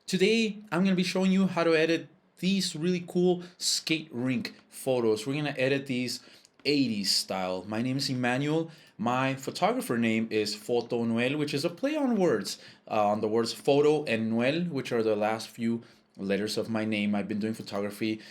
Today, I'm going to be showing you how to edit these really cool skate rink photos. We're going to edit these 80s style. My name is Emmanuel. My photographer name is Foto Noel, which is a play on words, on the words photo and Noel, which are the last few letters of my name. I've been doing photography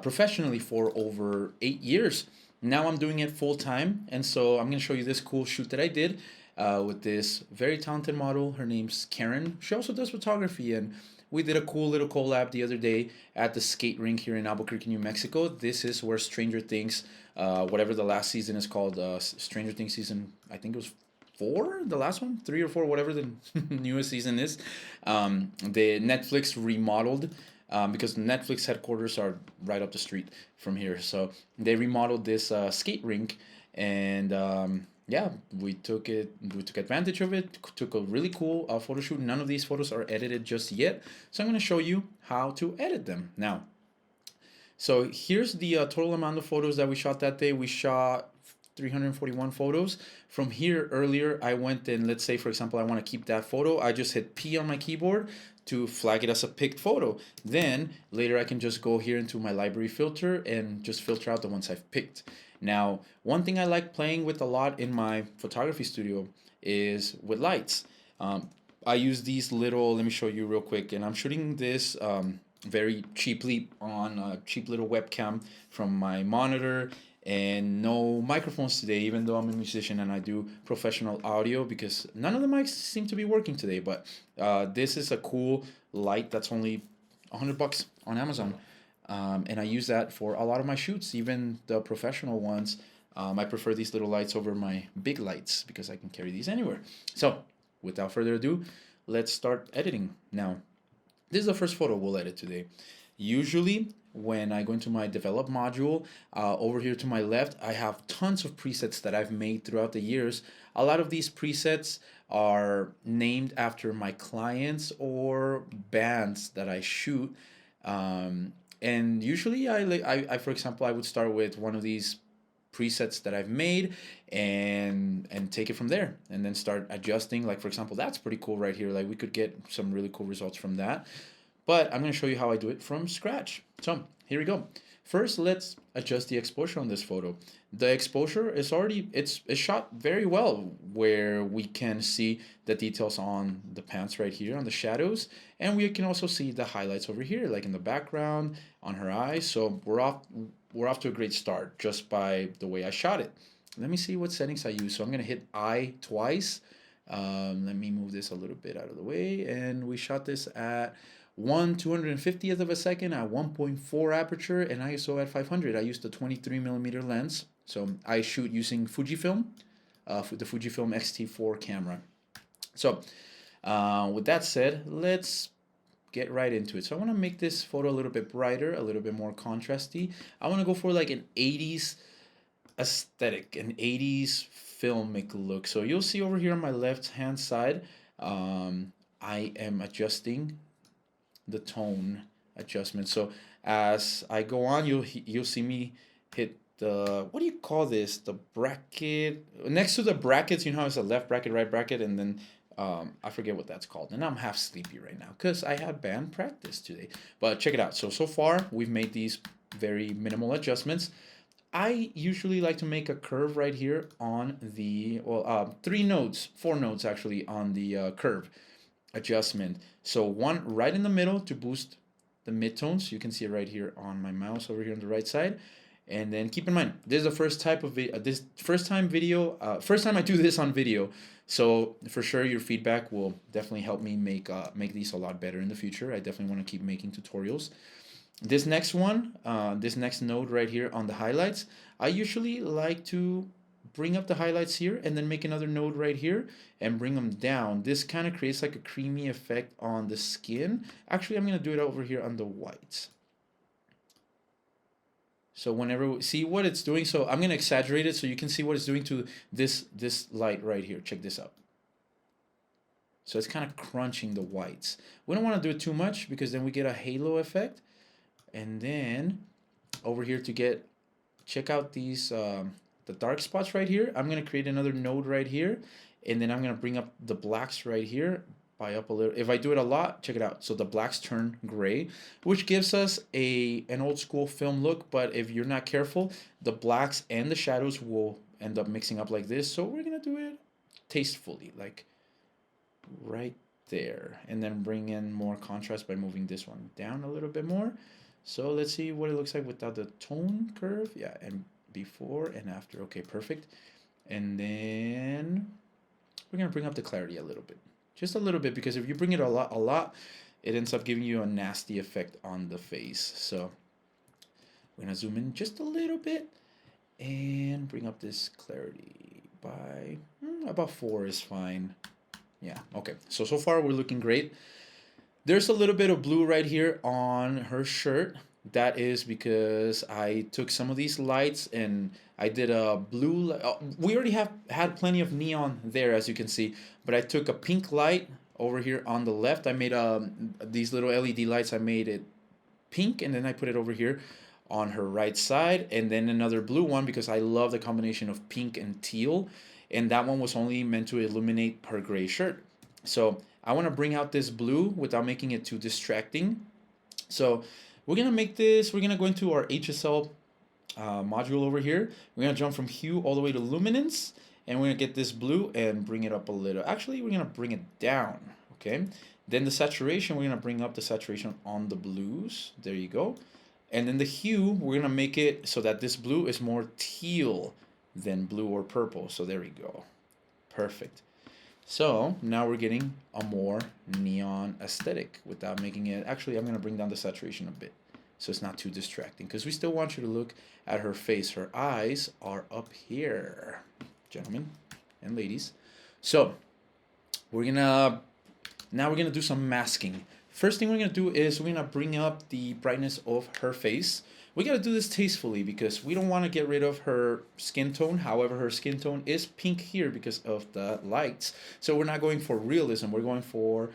professionally for over 8 years. Now I'm doing it full time, and so I'm going to show you this cool shoot that I did with this very talented model. Her name's Karen. She also does photography, and we did a cool little collab the other day at the skate rink here in Albuquerque, New Mexico. This is where Stranger Things, whatever the last season is called, Stranger Things season, I think it was 4, the last one, 3 or 4, whatever the newest season is. The Netflix remodeled. Because Netflix headquarters are right up the street from here, so they remodeled this skate rink, and yeah, we took advantage of it. Took a really cool photo shoot. None of these photos are edited just yet, so I'm going to show you how to edit them now. So here's the total amount of photos that we shot that day. We shot 341 photos. From here earlier, I went and, let's say for example I want to keep that photo, I just hit P on my keyboard to flag it as a picked photo. Then later I can just go here into my library filter and just filter out the ones I've picked. Now, one thing I like playing with a lot in my photography studio is with lights. I use these little, let me show you real quick, and I'm shooting this very cheaply on a cheap little webcam from my monitor, and no microphones today, even though I'm a musician and I do professional audio, because none of the mics seem to be working today. But this is a cool light that's only $100 on Amazon, and I use that for a lot of my shoots, even the professional ones. I prefer these little lights over my big lights because I can carry these anywhere. So without further ado, let's start editing now. This is the first photo we'll edit today. Usually, when I go into my develop module, over here to my left, I have tons of presets that I've made throughout the years. A lot of these presets are named after my clients or bands that I shoot. And usually, I, for example, I would start with one of these presets that I've made and take it from there, and then start adjusting. Like for example, that's pretty cool right here. Like we could get some really cool results from that. But I'm going to show you how I do it from scratch. So here we go. First, let's adjust the exposure on this photo. The exposure is already, it's shot very well, where we can see the details on the pants right here, on the shadows, and we can also see the highlights over here, like in the background, on her eyes. So we're off to a great start just by the way I shot it. Let me see what settings I use. So I'm going to hit I twice. Let me move this a little bit out of the way, and we shot this at 1/250th of a second at 1.4 aperture and ISO at 500. I used a 23mm lens, so I shoot using Fujifilm, the Fujifilm X-T4 camera. So with that said, let's get right into it. So I want to make this photo a little bit brighter, a little bit more contrasty. I want to go for like an 80s aesthetic, an 80s filmic look. So you'll see over here on my left hand side, I am adjusting the tone adjustment. So as I go on, you'll see me hit the, what do you call this, the bracket next to the brackets. You know how it's a left bracket, right bracket, and then I forget what that's called, and I'm half sleepy right now because I had band practice today. But check it out. So far we've made these very minimal adjustments. I usually like to make a curve right here on the, well, 4 nodes actually on the curve adjustment. So one right in the middle to boost the midtones. You can see it right here on my mouse over here on the right side. And then keep in mind, this is the first type of first time I do this on video. So for sure, your feedback will definitely help me make these a lot better in the future. I definitely want to keep making tutorials. This next one, this next node right here on the highlights, I usually like to bring up the highlights here and then make another node right here and bring them down. This kind of creates like a creamy effect on the skin. Actually, I'm going to do it over here on the whites. So whenever, see what it's doing. So I'm going to exaggerate it so you can see what it's doing to this light right here. Check this out. So it's kind of crunching the whites. We don't want to do it too much because then we get a halo effect. And then over here check out these, the dark spots right here. I'm going to create another node right here, and then I'm going to bring up the blacks right here, buy up a little. If I do it a lot, check it out. So the blacks turn gray, which gives us an old school film look. But if you're not careful, the blacks and the shadows will end up mixing up like this. So we're gonna do it tastefully, like right there, and then bring in more contrast by moving this one down a little bit more. So let's see what it looks like without the tone curve. Yeah, and before and after. Okay, perfect. And then we're gonna bring up the clarity a little bit, just a little bit, because if you bring it a lot, it ends up giving you a nasty effect on the face. So we're gonna zoom in just a little bit and bring up this clarity by about 4 is fine. Yeah, okay. So far we're looking great. There's a little bit of blue right here on her shirt. That is because I took some of these lights and I did a blue. We already had plenty of neon there, as you can see, but I took a pink light over here on the left. I made these little LED lights. I made it pink, and then I put it over here on her right side, and then another blue one because I love the combination of pink and teal, and that one was only meant to illuminate her gray shirt. So I want to bring out this blue without making it too distracting. So we're gonna make this. We're gonna go into our HSL module over here. We're gonna jump from hue all the way to luminance, and we're gonna get this blue and bring it up a little. Actually, we're gonna bring it down. Okay. Then the saturation, we're gonna bring up the saturation on the blues. There you go. And then the hue, we're gonna make it so that this blue is more teal than blue or purple. So there we go. Perfect. So now we're getting a more neon aesthetic without making it. Actually, I'm going to bring down the saturation a bit so it's not too distracting, because we still want you to look at her face. Her eyes are up here, gentlemen and ladies. So we're gonna do some masking. First thing we're gonna do is we're gonna bring up the brightness of her face. We gotta do this tastefully because we don't want to get rid of her skin tone. However, her skin tone is pink here because of the lights. So we're not going for realism. We're going for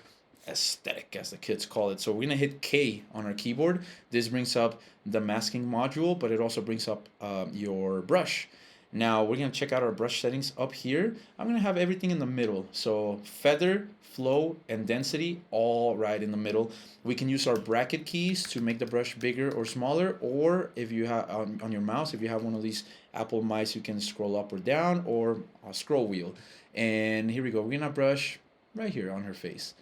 aesthetic, as the kids call it. So we're gonna hit K on our keyboard. This brings up the masking module, but it also brings up your brush. Now we're gonna check out our brush settings up here. I'm gonna have everything in the middle. So feather, flow, and density all right in the middle. We can use our bracket keys to make the brush bigger or smaller, or if you have on your mouse, if you have one of these Apple mice, you can scroll up or down, or a scroll wheel. And here we go. We're gonna brush right here on her face.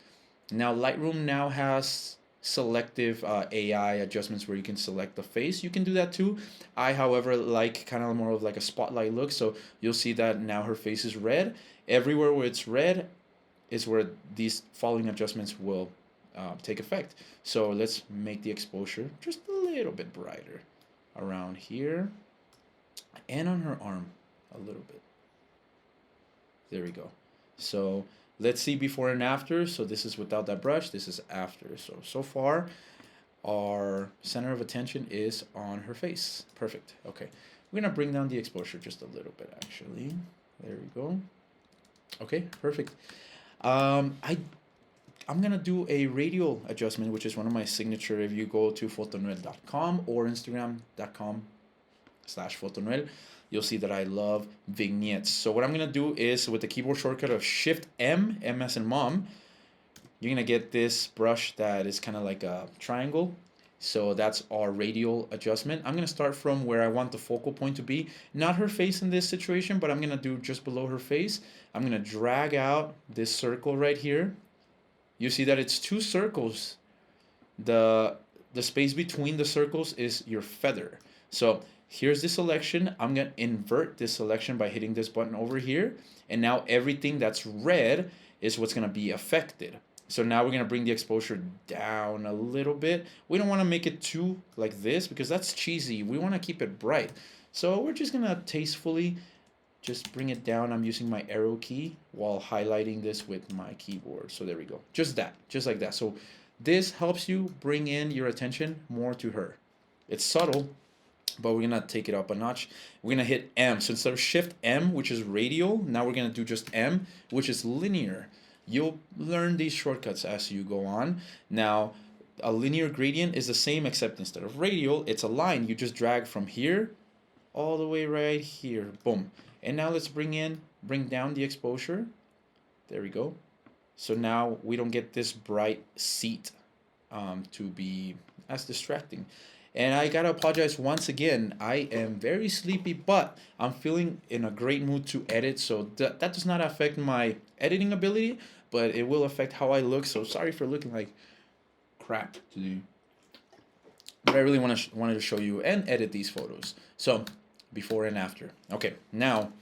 Now Lightroom now has selective AI adjustments where you can select the face. You can do that too. I, however, like kind of more of like a spotlight look. So you'll see that now her face is red. Everywhere where it's red is where these following adjustments will take effect. So let's make the exposure just a little bit brighter around here and on her arm a little bit. There we go. So let's see before and after. So this is without that brush. This is after. So far, our center of attention is on her face. Perfect. Okay. We're going to bring down the exposure just a little bit, actually. There we go. Okay, perfect. I'm going to do a radial adjustment, which is one of my signature. If you go to fotonoel.com or instagram.com/fotonoel, you'll see that I love vignettes. So what I'm going to do is, with the keyboard shortcut of Shift-M, M as in mom, you're going to get this brush that is kind of like a triangle. So that's our radial adjustment. I'm going to start from where I want the focal point to be. Not her face in this situation, but I'm going to do just below her face. I'm going to drag out this circle right here. You see that it's 2 circles. The space between the circles is your feather. So here's the selection. I'm going to invert this selection by hitting this button over here. And now everything that's red is what's going to be affected. So now we're going to bring the exposure down a little bit. We don't want to make it too like this because that's cheesy. We want to keep it bright. So we're just going to tastefully just bring it down. I'm using my arrow key while highlighting this with my keyboard. So there we go. Just that, just like that. So this helps you bring in your attention more to her. It's subtle, but we're going to take it up a notch. We're going to hit M. So instead of Shift M, which is radial, now we're going to do just M, which is linear. You'll learn these shortcuts as you go on. Now, a linear gradient is the same, except instead of radial, it's a line. You just drag from here all the way right here. Boom. And now let's bring down the exposure. There we go. So now we don't get this bright seat to be as distracting. And I gotta apologize once again. I am very sleepy, but I'm feeling in a great mood to edit. So that does not affect my editing ability, but it will affect how I look. So sorry for looking like crap today. But I really wanted to show you and edit these photos. So before and after. Okay, now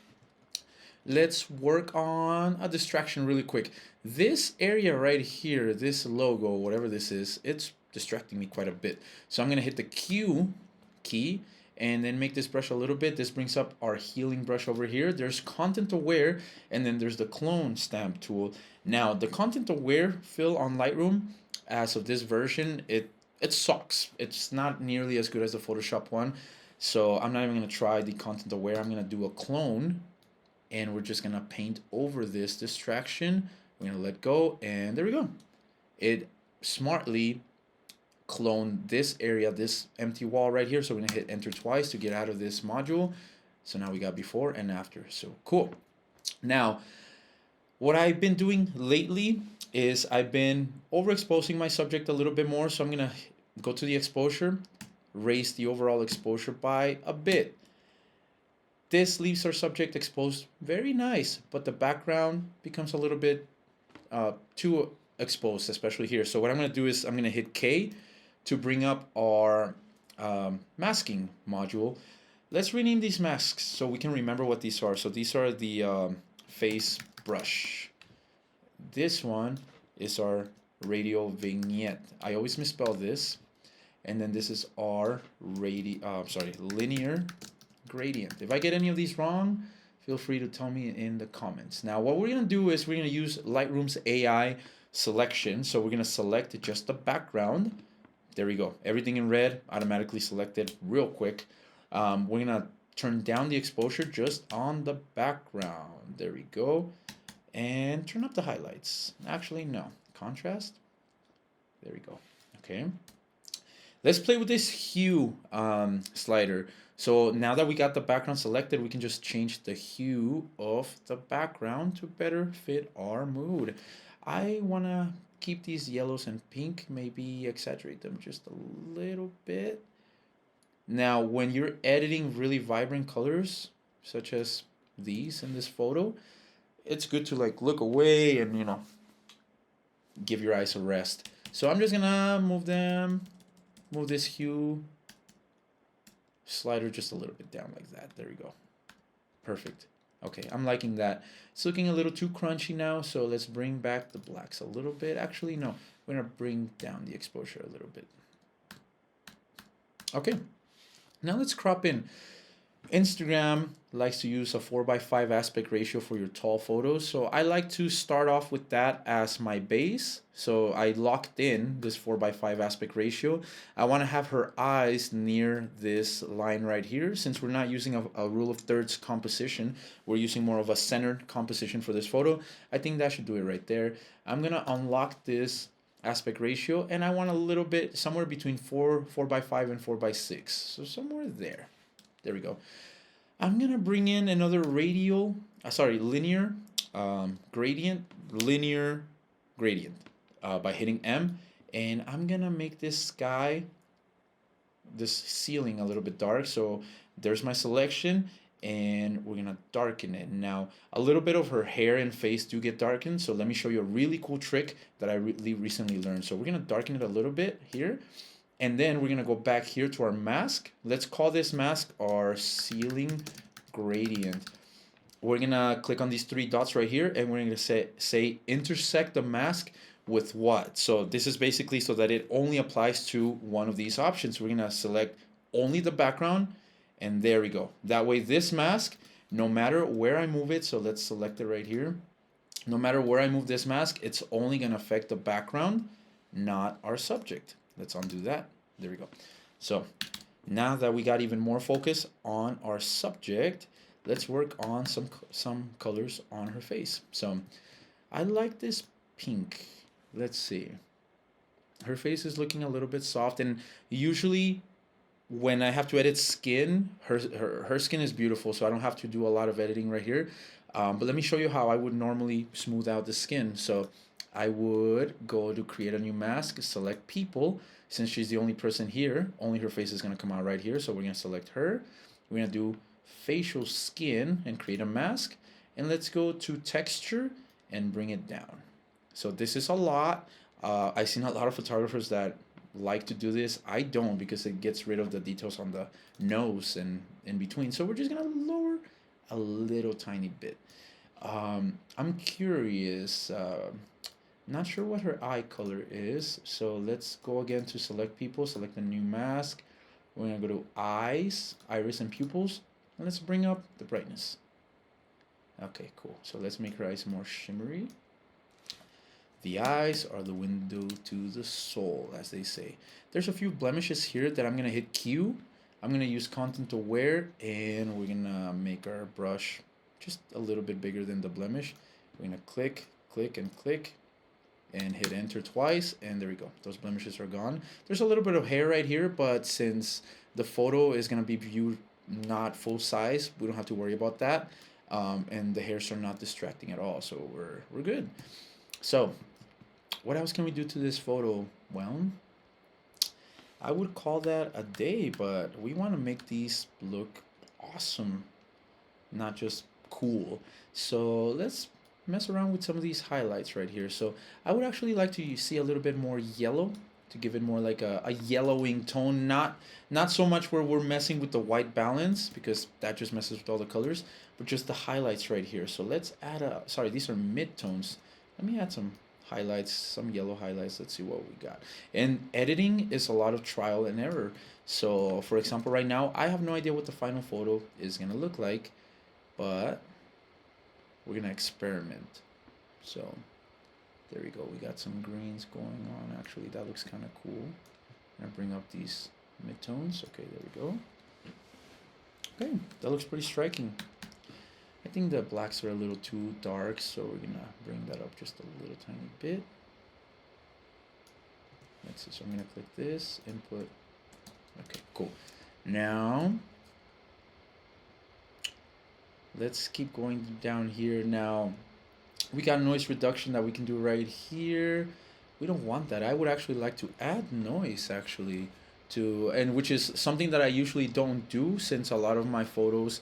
let's work on a distraction really quick. This area right here, this logo, whatever this is, it's distracting me quite a bit. So I'm gonna hit the Q key and then make this brush a little bit. This brings up our healing brush over here. There's content aware, and then there's the clone stamp tool. Now the content aware fill on Lightroom, as of this version, it sucks. It's not nearly as good as the Photoshop one. So I'm not even gonna try the content aware. I'm gonna do a clone, and we're just gonna paint over this distraction. We're gonna let go, and there we go. It smartly cloned this area, this empty wall right here. So we're gonna hit enter twice to get out of this module. So now we got before and after. So cool. Now, what I've been doing lately is I've been overexposing my subject a little bit more. So I'm gonna go to the exposure, raise the overall exposure by a bit. This leaves our subject exposed very nice, but the background becomes a little bit too exposed, especially here. So what I'm going to do is I'm going to hit K to bring up our masking module. Let's rename these masks so we can remember what these are. So these are the face brush. This one is our radial vignette. I always misspell this. And then this is our linear gradient. If I get any of these wrong, feel free to tell me in the comments. Now what we're gonna do is we're gonna use Lightroom's AI selection. So we're gonna select just the background. There we go. Everything in red, automatically selected real quick. We're gonna turn down the exposure just on the background. There we go. And turn up the highlights. Actually, no. Contrast. There we go. Okay. Let's play with this hue slider. So now that we got the background selected, we can just change the hue of the background to better fit our mood. I want to keep these yellows and pink, maybe exaggerate them just a little bit. Now, when you're editing really vibrant colors, such as these in this photo, it's good to like look away and, you know, give your eyes a rest. So I'm just gonna move this hue slider just a little bit down like that. There we go. Perfect. Okay, I'm liking that. It's looking a little too crunchy now, so let's bring back the blacks a little bit. Actually, no, we're gonna bring down the exposure a little bit. Okay, now let's crop in. Instagram likes to use a 4:5 aspect ratio for your tall photos. So I like to start off with that as my base. So I locked in this 4:5 aspect ratio. I want to have her eyes near this line right here. Since we're not using a rule of thirds composition, we're using more of a centered composition for this photo. I think that should do it right there. I'm going to unlock this aspect ratio, and I want a little bit somewhere between 4:5 and 4:6. So somewhere there. There we go. I'm gonna bring in another linear gradient by hitting M, and I'm gonna make this sky, this ceiling a little bit dark. So there's my selection, and we're gonna darken it. Now a little bit of her hair and face do get darkened, so let me show you a really cool trick that I really recently learned. So we're gonna darken it a little bit here. And then we're going to go back here to our mask. Let's call this mask our ceiling gradient. We're going to click on these three dots right here, and we're going to say intersect the mask with what? So this is basically so that it only applies to one of these options. We're going to select only the background, and there we go. That way this mask, no matter where I move it, so let's select it right here. No matter where I move this mask, it's only going to affect the background, not our subject. Let's undo that. There we go. So now that we got even more focus on our subject, let's work on some colors on her face. So I like this pink. Let's see. Her face is looking a little bit soft, and usually when I have to edit skin, her skin is beautiful, so I don't have to do a lot of editing right here. But let me show you how I would normally smooth out the skin. So I would go to create a new mask, select people. Since she's the only person here, only her face is gonna come out right here. So we're gonna select her. We're gonna do facial skin and create a mask. And let's go to texture and bring it down. So this is a lot. I've seen a lot of photographers that like to do this. I don't, because it gets rid of the details on the nose and in between. So we're just gonna lower a little tiny bit. I'm curious. Not sure what her eye color is. So let's go again to select people, select a new mask. We're gonna go to eyes, iris and pupils, and let's bring up the brightness. Okay, cool. So let's make her eyes more shimmery. The eyes are the window to the soul, as they say. There's a few blemishes here that I'm gonna hit Q. I'm gonna use content aware, and we're gonna make our brush just a little bit bigger than the blemish. We're gonna click, click, and click, and hit enter twice, and there we go. Those blemishes are gone. There's a little bit of hair right here, but since the photo is gonna be viewed not full size, we don't have to worry about that. And the hairs are not distracting at all, so we're good. So what else can we do to this photo? Well, I would call that a day, but we want to make these look awesome, not just cool. So let's mess around with some of these highlights right here. So I would actually like to see a little bit more yellow, to give it more like a yellowing tone, not so much where we're messing with the white balance, because that just messes with all the colors, but just the highlights right here. So let's add sorry, these are mid-tones. Let me add some highlights, some yellow highlights. Let's see what we got. And editing is a lot of trial and error. So for example, right now, I have no idea what the final photo is gonna look like, but we're gonna experiment. So there we go. We got some greens going on. Actually, that looks kind of cool. I'm gonna bring up these midtones. Okay, there we go. Okay, that looks pretty striking. I think the blacks are a little too dark, so we're gonna bring that up just a little tiny bit. Let's see. So I'm gonna click this, input. Okay, cool. Now let's keep going down here. Now we got noise reduction that we can do right here. We don't want that. I would actually like to add noise actually to, and which is something that I usually don't do, since a lot of my photos,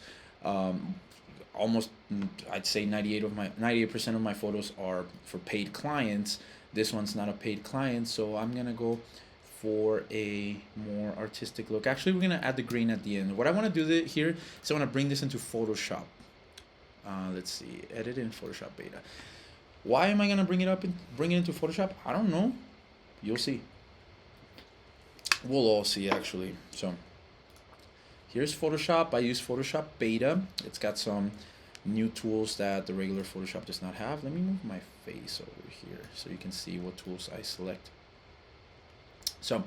almost I'd say 98% of my photos are for paid clients. This one's not a paid client, so I'm gonna go for a more artistic look. Actually, we're gonna add the green at the end. What I want to do here is I want to bring this into Photoshop. Let's see, edit in Photoshop beta. Why am I gonna bring it into Photoshop? I don't know. You'll see. We'll all see actually. So here's Photoshop. I use Photoshop beta. It's got some new tools that the regular Photoshop does not have. Let me move my face over here so you can see what tools I select. So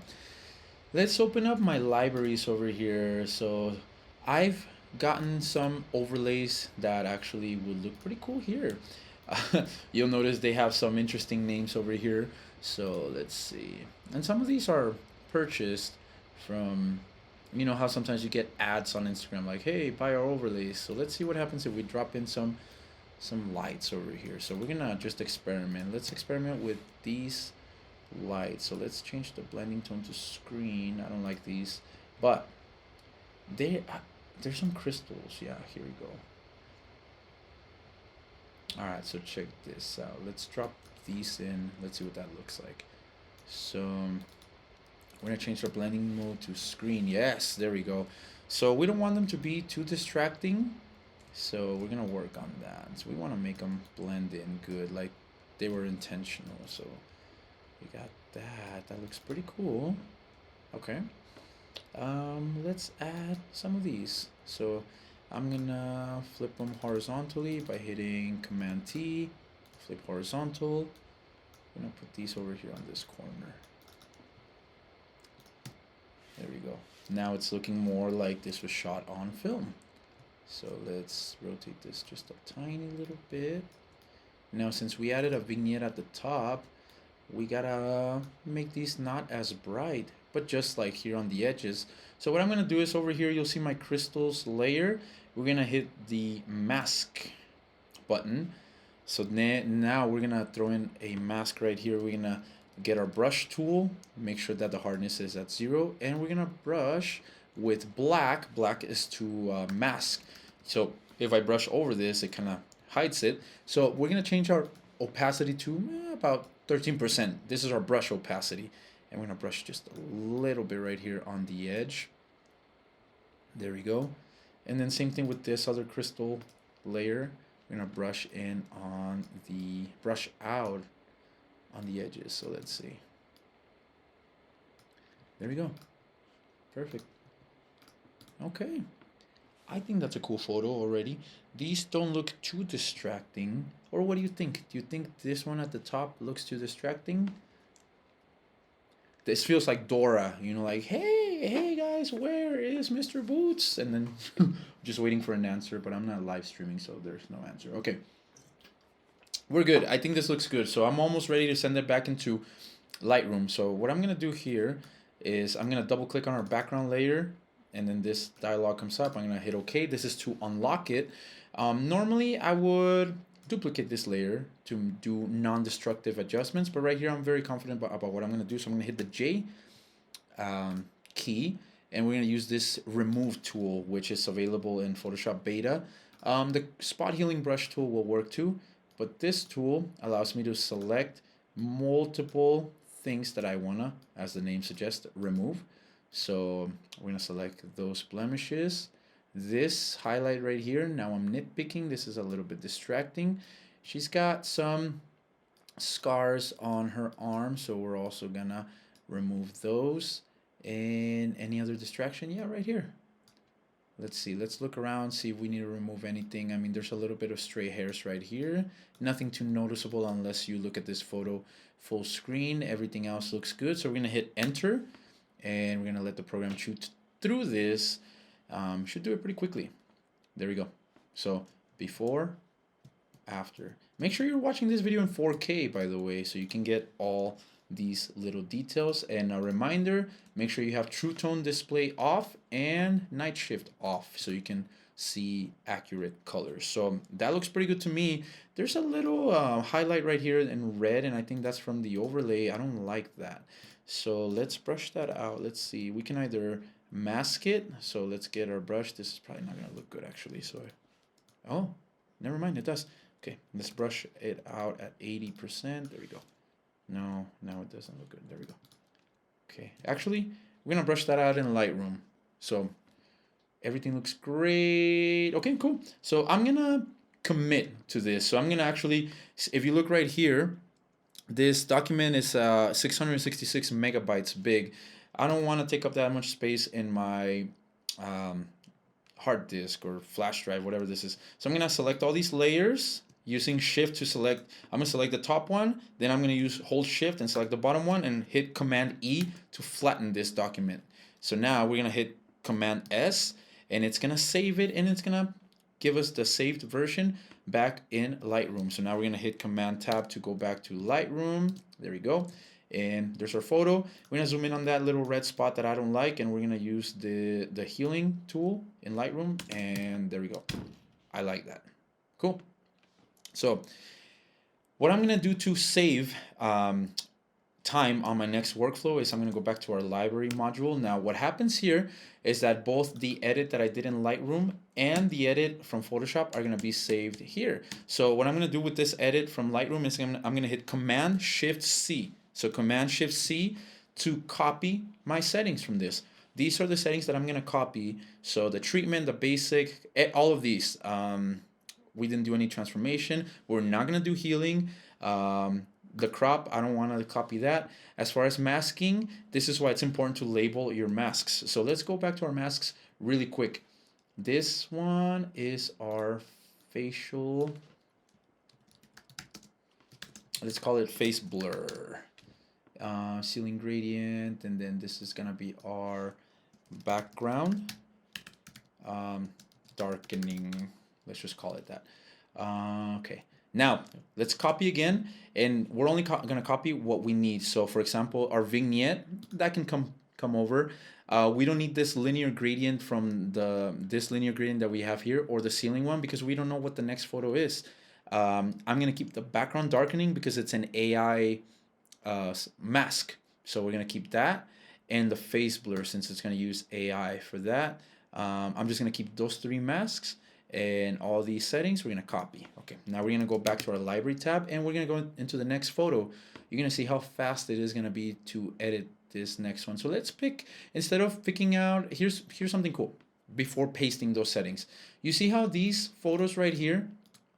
let's open up my libraries over here. So I've gotten some overlays that actually would look pretty cool here. You'll notice they have some interesting names over here. So let's see. And some of these are purchased from, you know how sometimes you get ads on Instagram like, hey, buy our overlays. So let's see what happens if we drop in some lights over here. So we're gonna just experiment. Let's experiment with these lights. So let's change the blending tone to screen. I don't like these, but there's some crystals. Yeah, here we go. All right, so check this out. Let's drop these in. Let's see what that looks like. So we're gonna change our blending mode to screen. Yes, there we go. So we don't want them to be too distracting, so we're gonna work on that. So we want to make them blend in good, like they were intentional. So we got that looks pretty cool. Okay, let's add some of these. So I'm gonna flip them horizontally by hitting Command T, flip horizontal. I'm gonna put these over here on this corner. There we go. Now it's looking more like this was shot on film. So let's rotate this just a tiny little bit. Now since we added a vignette at the top, we gotta make these not as bright, but just like here on the edges. So what I'm gonna do is over here, you'll see my crystals layer. We're gonna hit the mask button. So now we're gonna throw in a mask right here. We're gonna get our brush tool, make sure that the hardness is at 0, and we're gonna brush with black. Black is to mask. So if I brush over this, it kind of hides it. So we're gonna change our opacity to about 13%. This is our brush opacity. And we're gonna brush just a little bit right here on the edge. There we go. And then same thing with this other crystal layer. We're gonna brush in on the, brush out on the edges. So let's see. There we go. Perfect. Okay. I think that's a cool photo already. These don't look too distracting. Or what do you think? Do you think this one at the top looks too distracting? This feels like Dora, you know, like, hey guys, where is Mr. Boots? And then just waiting for an answer, but I'm not live streaming, so there's no answer. Okay. We're good. I think this looks good. So I'm almost ready to send it back into Lightroom. So what I'm going to do here is I'm going to double click on our background layer, and then this dialog comes up. I'm going to hit OK. This is to unlock it. Normally I would duplicate this layer to do non-destructive adjustments, but right here I'm very confident about what I'm going to do. So I'm going to hit the J key, and we're going to use this remove tool, which is available in Photoshop Beta. The spot healing brush tool will work too, but this tool allows me to select multiple things that I want to, as the name suggests, remove. So we're going to select those blemishes. This highlight right here, now I'm nitpicking. This is a little bit distracting. She's got some scars on her arm, so we're also going to remove those. And any other distraction? Yeah, right here. Let's see. Let's look around, see if we need to remove anything. I mean, there's a little bit of stray hairs right here. Nothing too noticeable unless you look at this photo full screen. Everything else looks good. So we're going to hit enter, and we're going to let the program shoot through this. Should do it pretty quickly. There we go. So before, after. Make sure you're watching this video in 4K, by the way, so you can get all these little details. And a reminder, make sure you have True Tone display off and night shift off so you can see accurate colors. So that looks pretty good to me. There's a little highlight right here in red, and I think that's from the overlay. I don't like that. So let's brush that out. Let's see. We can either mask it. So let's get our brush. This is probably not going to look good, actually. So, oh, never mind. It does. Okay, let's brush it out at 80%. There we go. No, now it doesn't look good. There we go. Okay, actually, we're going to brush that out in Lightroom. So everything looks great. Okay, cool. So I'm going to commit to this. So I'm going to actually, if you look right here, this document is 666 megabytes big. I don't want to take up that much space in my hard disk or flash drive, whatever this is. So I'm going to select all these layers using shift to select. I'm going to select the top one, then I'm going to hold shift and select the bottom one and hit command E to flatten this document. So now we're going to hit command S, and it's going to save it, and it's going to give us the saved version back in Lightroom. So now we're going to hit command tab to go back to Lightroom. There we go. And there's our photo. We're gonna zoom in on that little red spot that I don't like, and we're gonna use the healing tool in Lightroom, and there we go. I like that. Cool. So what I'm gonna do to save time on my next workflow is I'm gonna go back to our library module. Now what happens here is that both the edit that I did in Lightroom and the edit from Photoshop are gonna be saved here. So what I'm gonna do with this edit from Lightroom is I'm gonna hit Command Shift C. So Command Shift C to copy my settings from this. These are the settings that I'm gonna copy. So the treatment, the basic, all of these. We didn't do any transformation. We're not gonna do healing. The crop, I don't wanna copy that. As far as masking, this is why it's important to label your masks. So let's go back to our masks really quick. This one is our facial, let's call it face blur. Ceiling gradient, and then this is gonna be our background darkening, let's just call it that. Okay, now let's copy again, and we're only gonna copy what we need. So for example, our vignette, that can come over. We don't need this linear gradient from this linear gradient that we have here, or the ceiling one, because we don't know what the next photo is. I'm gonna keep the background darkening because it's an AI mask. So we're gonna keep that, and the face blur since it's gonna use AI for that. I'm just gonna keep those three masks, and all these settings we're gonna copy. Okay, now we're gonna go back to our library tab, and we're gonna go into the next photo. You're gonna see how fast it is gonna be to edit this next one. So let's pick, instead of picking out, here's something cool. Before pasting those settings, you see how these photos right here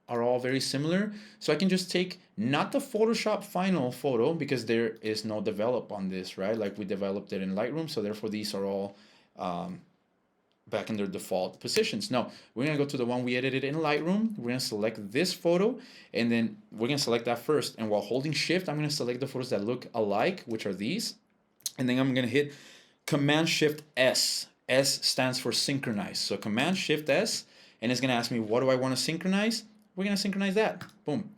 are all very similar. So I can just take not the Photoshop final photo because there is no develop on this, right? Like we developed it in Lightroom, so therefore these are all back in their default positions. No, we're gonna go to the one we edited in Lightroom. We're gonna select this photo, and then we're gonna select that first. And while holding Shift, I'm gonna select the photos that look alike, which are these. And then I'm gonna hit Command Shift S. S stands for synchronize. So Command Shift S, and it's gonna ask me, what do I wanna synchronize? We're gonna synchronize that. Boom.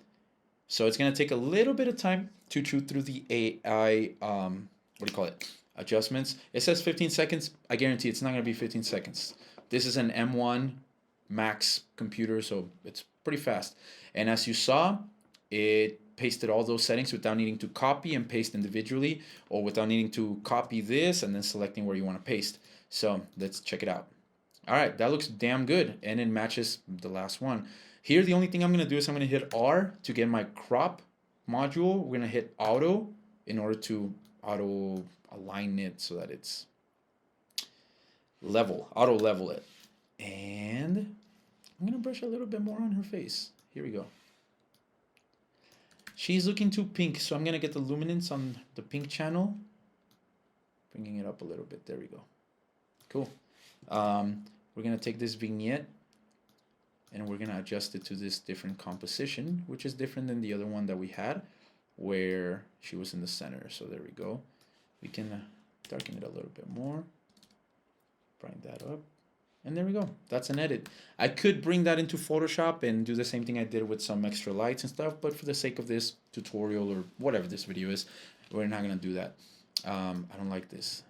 So it's gonna take a little bit of time to chew through the AI, what do you call it? Adjustments. It says 15 seconds. I guarantee it's not gonna be 15 seconds. This is an M1 Max computer, so it's pretty fast. And as you saw, it pasted all those settings without needing to copy and paste individually, or without needing to copy this and then selecting where you want to paste. So let's check it out. All right, that looks damn good, and it matches the last one. Here, the only thing I'm gonna do is I'm gonna hit R to get my crop module. We're gonna hit auto in order to auto align it so that it's auto level it. And I'm gonna brush a little bit more on her face. Here we go. She's looking too pink, so I'm gonna get the luminance on the pink channel, bringing it up a little bit. There we go. Cool. We're gonna take this vignette and we're gonna adjust it to this different composition, which is different than the other one that we had, where she was in the center. So there we go. We can darken it a little bit more, brighten that up, and there we go. That's an edit. I could bring that into Photoshop and do the same thing I did with some extra lights and stuff, but for the sake of this tutorial or whatever this video is, we're not gonna do that. I don't like this.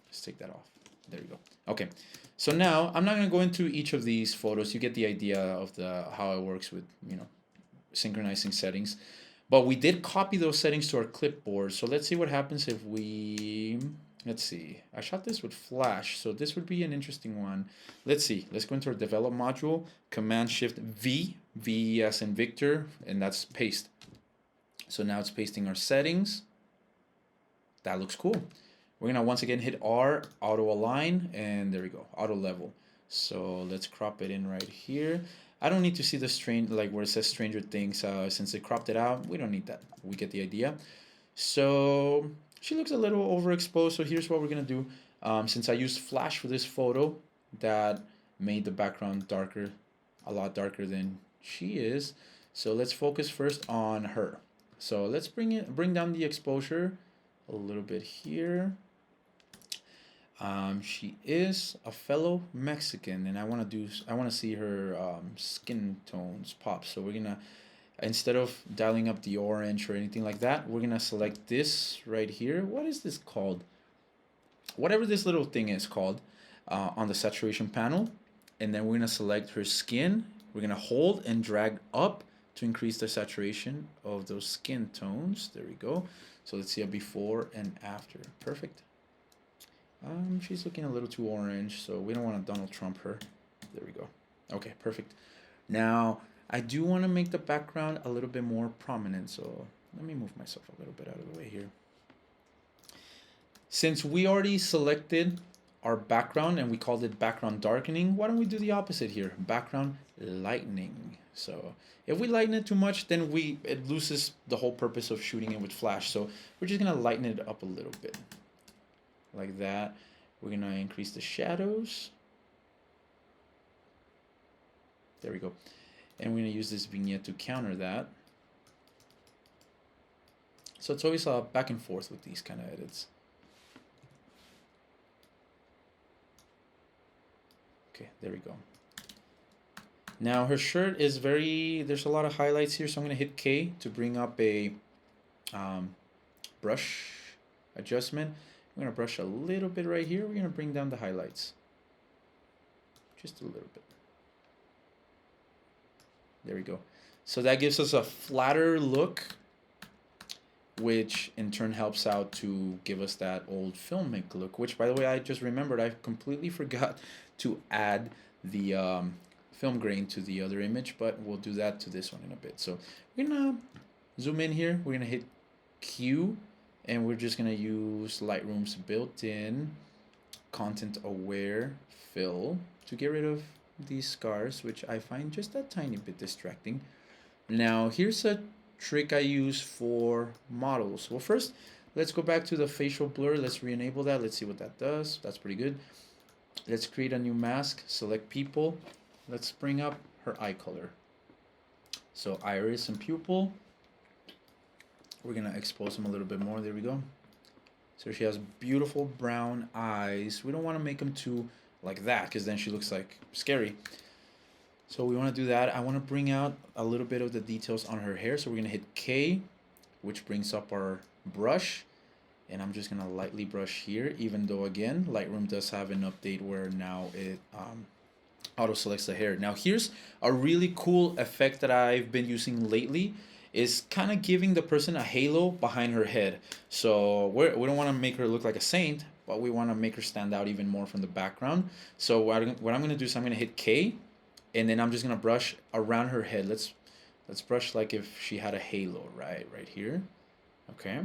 Let's take that off. There we go. Okay, so now I'm not gonna go into each of these photos. You get the idea of how it works with, you know, synchronizing settings. But we did copy those settings to our clipboard. So let's see what happens if we, let's see. I shot this with Flash, so this would be an interesting one. Let's see. Let's go into our develop module, Command Shift V, V as in Victor, and that's paste. So now it's pasting our settings. That looks cool. We're gonna once again hit R, auto align, and there we go, auto level. So let's crop it in right here. I don't need to see the strain, like where it says Stranger Things, since they cropped it out. We don't need that. We get the idea. So she looks a little overexposed. So here's what we're gonna do. Since I used Flash for this photo, that made the background darker, a lot darker than she is. So let's focus first on her. So let's bring down the exposure a little bit here. She is a fellow Mexican, and I want to see her skin tones pop. So we're gonna, instead of dialing up the orange or anything like that, we're gonna select this right here. What is this called? Whatever this little thing is called on the saturation panel, and then we're gonna select her skin. We're gonna hold and drag up to increase the saturation of those skin tones. There we go. So let's see a before and after. Perfect. She's looking a little too orange, so we don't want to Donald Trump her. There we go. Okay, perfect. Now, I do want to make the background a little bit more prominent, so let me move myself a little bit out of the way here. Since we already selected our background and we called it background darkening, why don't we do the opposite here? Background lightening. So if we lighten it too much, then it loses the whole purpose of shooting it with Flash. So we're just going to lighten it up a little bit. Like that. We're gonna increase the shadows. There we go. And we're gonna use this vignette to counter that. So it's always back and forth with these kind of edits. Okay, there we go. Now her shirt is there's a lot of highlights here, so I'm gonna hit K to bring up a brush adjustment. We're going to brush a little bit right here. We're going to bring down the highlights. Just a little bit. There we go. So that gives us a flatter look, which in turn helps out to give us that old filmic look, which by the way, I just remembered I completely forgot to add the film grain to the other image, but we'll do that to this one in a bit. So we're gonna zoom in here, we're gonna hit Q, and we're just gonna use Lightroom's built-in content aware fill to get rid of these scars, which I find just a tiny bit distracting. Now here's a trick I use for models. Well, first let's go back to the facial blur. Let's re-enable that. Let's see what that does. That's pretty good. Let's create a new mask. Select people. Let's bring up her eye color. So iris and pupil. We're gonna expose them a little bit more. There we go. So she has beautiful brown eyes. We don't want to make them too like that because then she looks like scary. So we want to do that. I want to bring out a little bit of the details on her hair. So we're going to hit K, which brings up our brush. And I'm just going to lightly brush here, even though, again, Lightroom does have an update where now it auto-selects the hair. Now, here's a really cool effect that I've been using lately. Is kind of giving the person a halo behind her head. So we don't want to make her look like a saint, but we want to make her stand out even more from the background. So what I'm going to do is I'm going to hit K, and then I'm just going to brush around her head. Let's brush like if she had a halo, right here. Okay.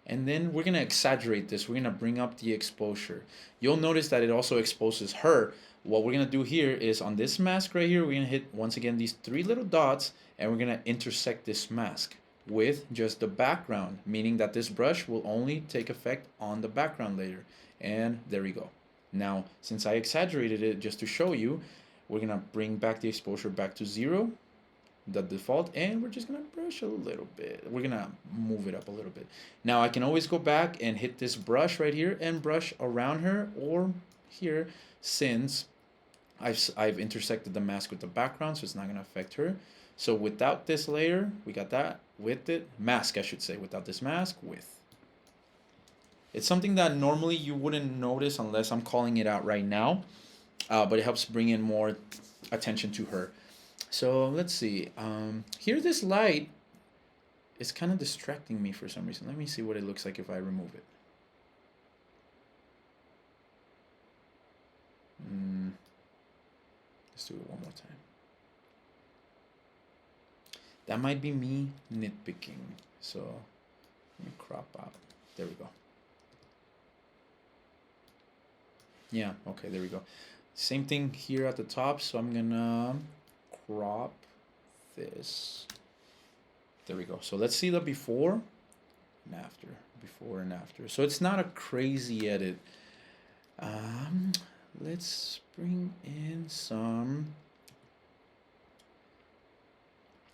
And then we're going to exaggerate this. We're going to bring up the exposure. You'll notice that it also exposes her. What we're going to do here is on this mask right here, we're going to hit, once again, these three little dots, and we're going to intersect this mask with just the background, meaning that this brush will only take effect on the background layer. And there we go. Now, since I exaggerated it just to show you, we're going to bring back the exposure back to 0, the default, and we're just going to brush a little bit. We're going to move it up a little bit. Now, I can always go back and hit this brush right here and brush around her or here, since I've intersected the mask with the background, so it's not going to affect her. So without this layer, we got that. With it, mask, I should say. Without this mask, with. It's something that normally you wouldn't notice unless I'm calling it out right now. But it helps bring in more attention to her. So let's see. Here, this light is kind of distracting me for some reason. Let me see what it looks like if I remove it. Let's do it one more time. That might be me nitpicking. So let me crop out. There we go. Yeah, okay, there we go. Same thing here at the top. So I'm gonna crop this. There we go. So let's see the before and after. Before and after. So it's not a crazy edit. Let's bring in some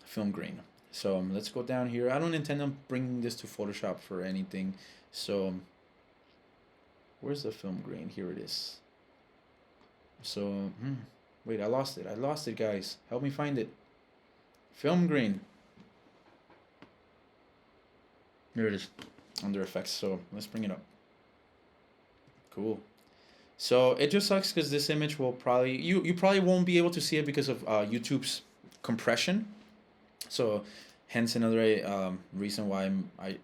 film grain. So let's go down here. I don't intend on bringing this to Photoshop for anything. So where's the film grain? Here it is. So, wait, I lost it. I lost it, guys. Help me find it. Film grain. Here it is, under effects. So let's bring it up. Cool. So it just sucks because this image will probably, you probably won't be able to see it because of YouTube's compression. So hence another reason why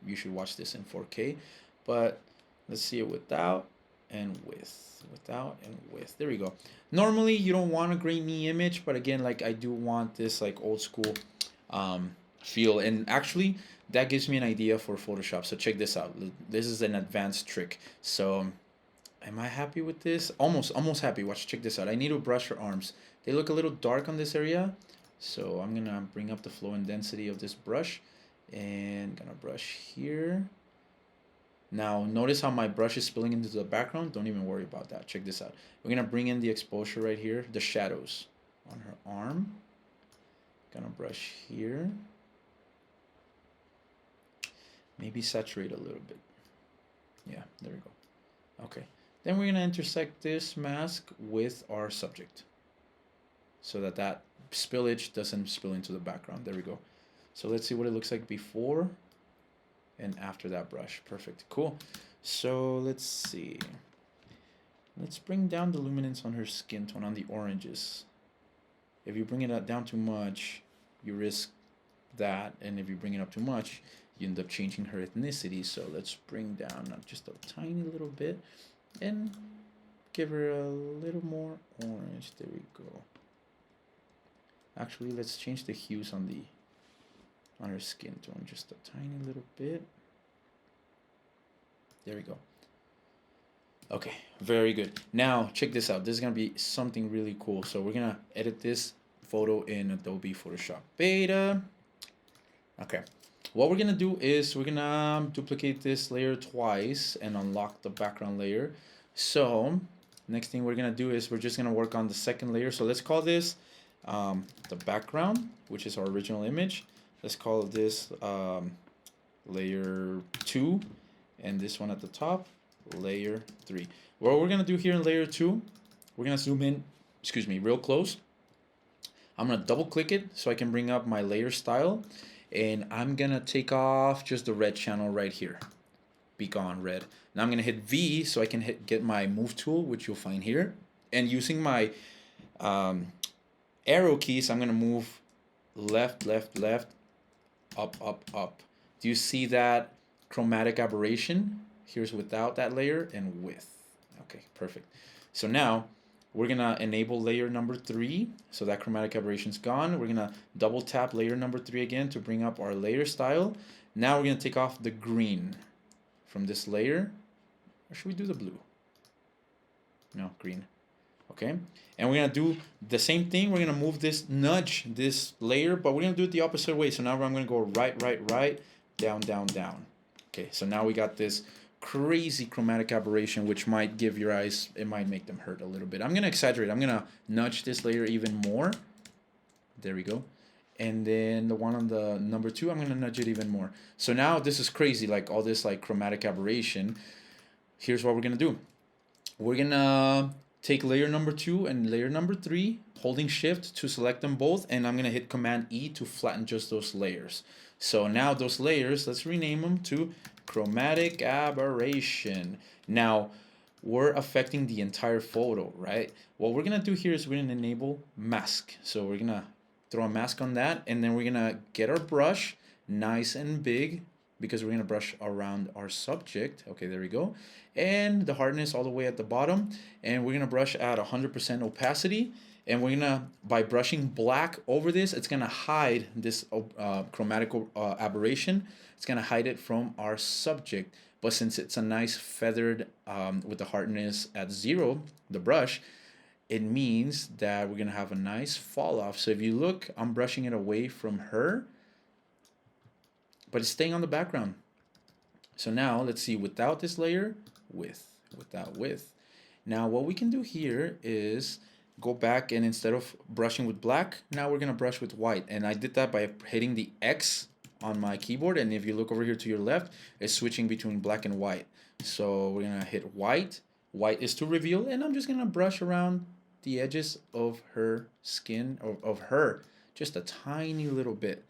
you should watch this in 4K. But let's see it without and with. Without and with. There we go. Normally you don't want a grainy image, but again, like I do want this like old school feel. And actually that gives me an idea for Photoshop. So check this out. This is an advanced trick. So am I happy with this? Almost happy. Watch, check this out. I need to brush her arms. They look a little dark on this area. So I'm gonna bring up the flow and density of this brush and gonna brush here. Now notice how my brush is spilling into the background. Don't even worry about that. Check this out. We're gonna bring in the exposure right here, the shadows on her arm. Gonna brush here. Maybe saturate a little bit. Yeah, there we go. Okay. Then we're gonna intersect this mask with our subject so that that spillage doesn't spill into the background. There we go. So let's see what it looks like before and after that brush. Perfect. Cool. So let's see. Let's bring down the luminance on her skin tone, on the oranges. If you bring it down too much, you risk that, and if you bring it up too much, you end up changing her ethnicity. So let's bring down just a tiny little bit and give her a little more orange. There we go. Actually, let's change the hues on her skin tone just a tiny little bit. There we go. Okay, very good. Now check this out. This is gonna be something really cool. So we're gonna edit this photo in Adobe Photoshop Beta. Okay, what we're gonna do is we're gonna duplicate this layer twice and unlock the background layer. So next thing we're gonna do is we're just gonna work on the second layer. So let's call this the background, which is our original image. Let's call this layer 2, and this one at the top, layer 3. What we're gonna do here in layer 2, we're gonna zoom in, excuse me, real close. I'm gonna double click it so I can bring up my layer style, and I'm gonna take off just the red channel right here. Be gone, red. Now I'm gonna hit V so I can get my move tool, which you'll find here, and using my arrow keys, I'm gonna move left, left, left, up, up, up. Do you see that chromatic aberration? Here's without that layer and with. Okay, perfect. So now we're gonna enable layer number 3, so that chromatic aberration's gone. We're gonna double tap layer number 3 again to bring up our layer style. Now we're gonna take off the green from this layer. Or should we do the blue? No, green. Okay, and we're gonna do the same thing. We're gonna move this, nudge this layer, but we're gonna do it the opposite way. So now I'm gonna go right, right, right, down, down, down. Okay, so now we got this crazy chromatic aberration, which might give your eyes, it might make them hurt a little bit. I'm gonna exaggerate. I'm gonna nudge this layer even more. There we go. And then the one on the number 2, I'm gonna nudge it even more. So now this is crazy, like all this like chromatic aberration. Here's what we're gonna do. We're gonna take layer number 2 and layer number 3, holding shift to select them both, and I'm gonna hit Command E to flatten just those layers. So now those layers, let's rename them to chromatic aberration. Now we're affecting the entire photo, right? What we're gonna do here is we're gonna enable mask. So we're gonna throw a mask on that, and then we're gonna get our brush nice and big, because we're gonna brush around our subject. Okay, there we go. And the hardness all the way at the bottom, and we're gonna brush at 100% opacity, and we're gonna, by brushing black over this, it's gonna hide this chromatic aberration. It's gonna hide it from our subject. But since it's a nice feathered with the hardness at 0, the brush, it means that we're gonna have a nice fall off. So if you look, I'm brushing it away from her, but it's staying on the background. So now let's see, without this layer, with, without with. Now what we can do here is go back, and instead of brushing with black, now we're gonna brush with white. And I did that by hitting the X on my keyboard, and if you look over here to your left, it's switching between black and white. So we're gonna hit white. White is to reveal, and I'm just gonna brush around the edges of her skin, of her, just a tiny little bit.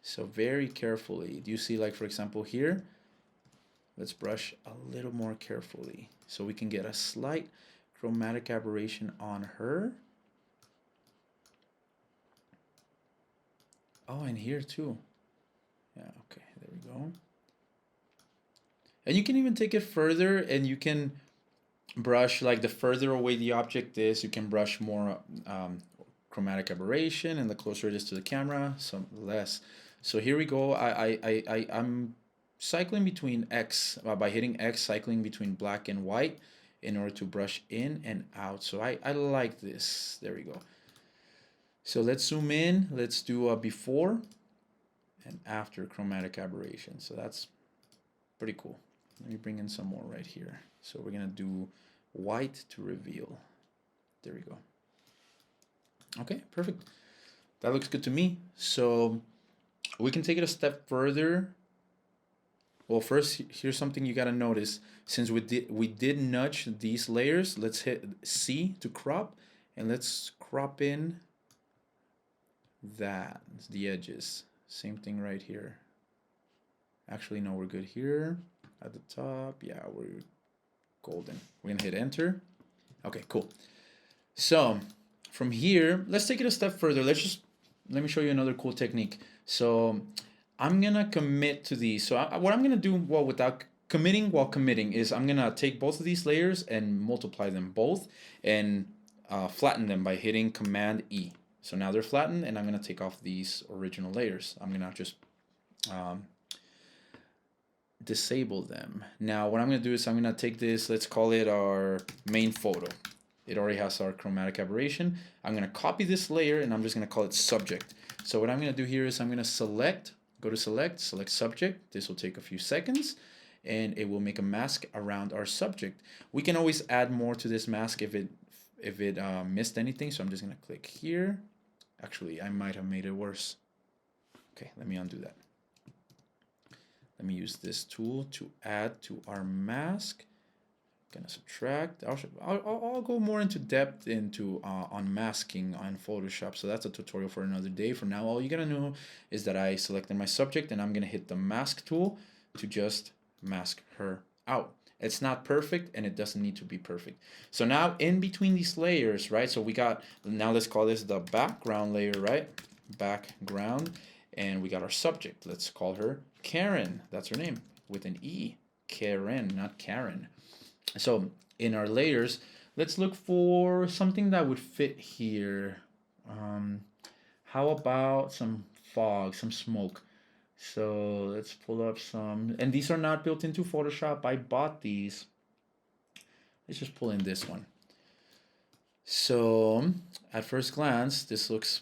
So very carefully. Do you see, like for example here, let's brush a little more carefully so we can get a slight chromatic aberration on her. Oh, and here too. Yeah, okay, there we go. And you can even take it further, and you can brush, like the further away the object is, you can brush more chromatic aberration, and the closer it is to the camera, some less. So here we go. I'm cycling between X, by hitting X, cycling between black and white in order to brush in and out. So I like this. There we go. So let's zoom in. Let's do a before and after chromatic aberration. So that's pretty cool. Let me bring in some more right here. So we're gonna do white to reveal. There we go. Okay, perfect. That looks good to me. So we can take it a step further. Well, first, here's something you gotta notice. Since we did nudge these layers, let's hit C to crop, and let's crop in that, the edges. Same thing right here. Actually, no, we're good here at the top. Yeah, we're golden. We're gonna hit enter. Okay, cool. So from here, let's take it a step further. Let's just let me show you another cool technique. So I'm gonna commit to these. So what I'm gonna do, well, without committing while committing, is I'm gonna take both of these layers and multiply them both and flatten them by hitting Command E. So now they're flattened, and I'm gonna take off these original layers. I'm gonna just disable them. Now what I'm gonna do is I'm gonna take this, let's call it our main photo. It already has our chromatic aberration. I'm gonna copy this layer and I'm just gonna call it subject. So what I'm gonna do here is I'm gonna select, go to select subject. This will take a few seconds and it will make a mask around our subject. We can always add more to this mask if it missed anything. So I'm just gonna click here. Actually, I might have made it worse. Okay, let me undo that. Let me use this tool to add to our mask. I'm gonna subtract. I'll go more into depth into unmasking on Photoshop. So that's a tutorial for another day. For now, all you gotta know is that I selected my subject and I'm gonna hit the mask tool to just mask her out. It's not perfect and it doesn't need to be perfect. So now in between these layers, right? So we got, now let's call this the background layer, right? Background. And we got our subject. Let's call her Karen. That's her name with an E. Karen, not Karen. So in our layers, let's look for something that would fit here. How about some fog, some smoke? So let's pull up some, and these are not built into Photoshop. I bought these. Let's just pull in this one. So at first glance, this looks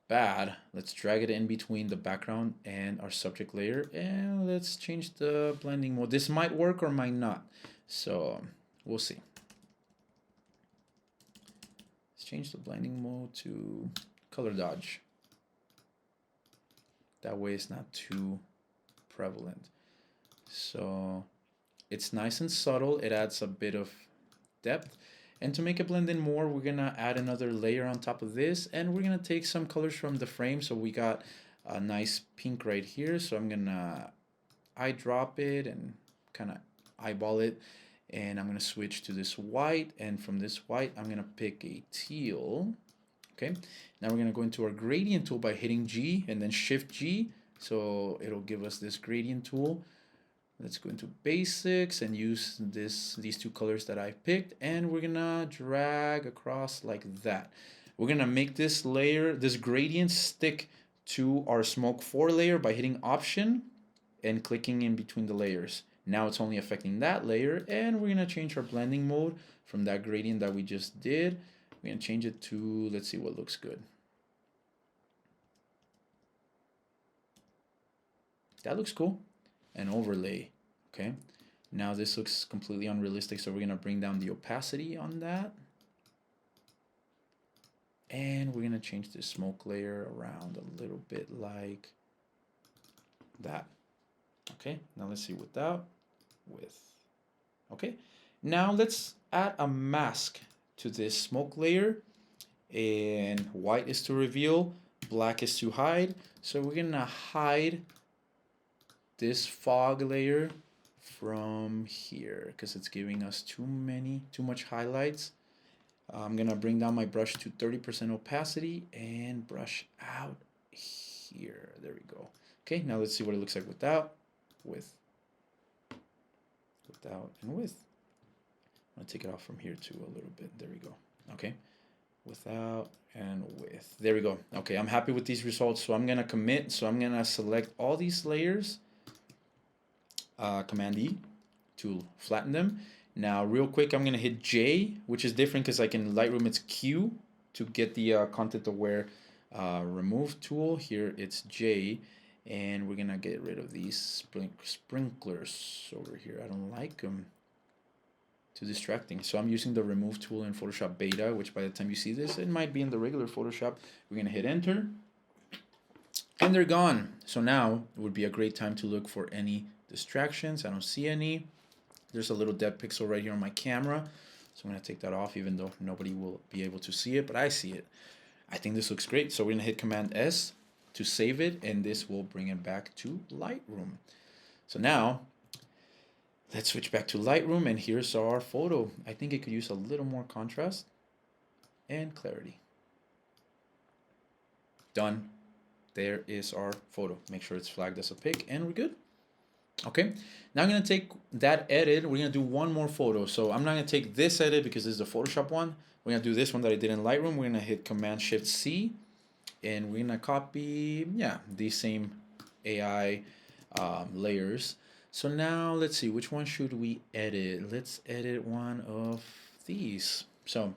bad. Let's drag it in between the background and our subject layer, and let's change the blending mode. This might work or might not, so we'll see. Let's change the blending mode to color dodge. That way it's not too prevalent. So it's nice and subtle. It adds a bit of depth. And to make it blend in more, we're gonna add another layer on top of this, and we're gonna take some colors from the frame. So we got a nice pink right here. So I'm gonna eyedrop it and kind of eyeball it, and I'm gonna switch to this white, and from this white, I'm gonna pick a teal. Okay, now we're gonna go into our gradient tool by hitting G and then Shift G. So it'll give us this gradient tool. Let's go into basics and use these two colors that I picked, and we're gonna drag across like that. We're gonna make this layer, this gradient, stick to our smoke 4 layer by hitting Option and clicking in between the layers. Now it's only affecting that layer, and we're gonna change our blending mode from that gradient that we just did. We're gonna change it to, let's see what looks good. That looks cool. An overlay. Okay, now this looks completely unrealistic, so we're gonna bring down the opacity on that, and we're gonna change the smoke layer around a little bit like that. Okay, now let's see without, with. Okay, now let's add a mask to this smoke layer, and white is to reveal, black is to hide. So we're gonna hide this fog layer from here because it's giving us too much highlights. I'm gonna bring down my brush to 30% opacity and brush out here. There we go. Okay, now let's see what it looks like without, with, without, and with. I'm gonna take it off from here too a little bit. There we go. Okay, without and with. There we go. Okay, I'm happy with these results, so I'm gonna commit. So I'm gonna select all these layers. Command E to flatten them. Now real quick, I'm gonna hit J, which is different because like in Lightroom it's Q to get the content aware remove tool. Here it's J, and we're gonna get rid of these sprinklers over here. I don't like them, too distracting. So I'm using the remove tool in Photoshop Beta, which by the time you see this, it might be in the regular Photoshop. We're gonna hit enter, and they're gone. So now it would be a great time to look for any distractions. I don't see any. There's a little dead pixel right here on my camera, so I'm gonna take that off, even though nobody will be able to see it, but I see it. I think this looks great. So we're gonna hit Command S to save it, and this will bring it back to Lightroom. So now let's switch back to Lightroom, and here's our photo. I think it could use a little more contrast and clarity. Done. there is our photo. Make sure it's flagged as a pic, and we're good. Okay, now I'm gonna take that edit. We're gonna do one more photo. So I'm not gonna take this edit because this is the Photoshop one. We're gonna do this one that I did in Lightroom. We're gonna hit Command Shift C, and we're gonna copy, yeah, these same AI layers. So now let's see, which one should we edit? Let's edit one of these. So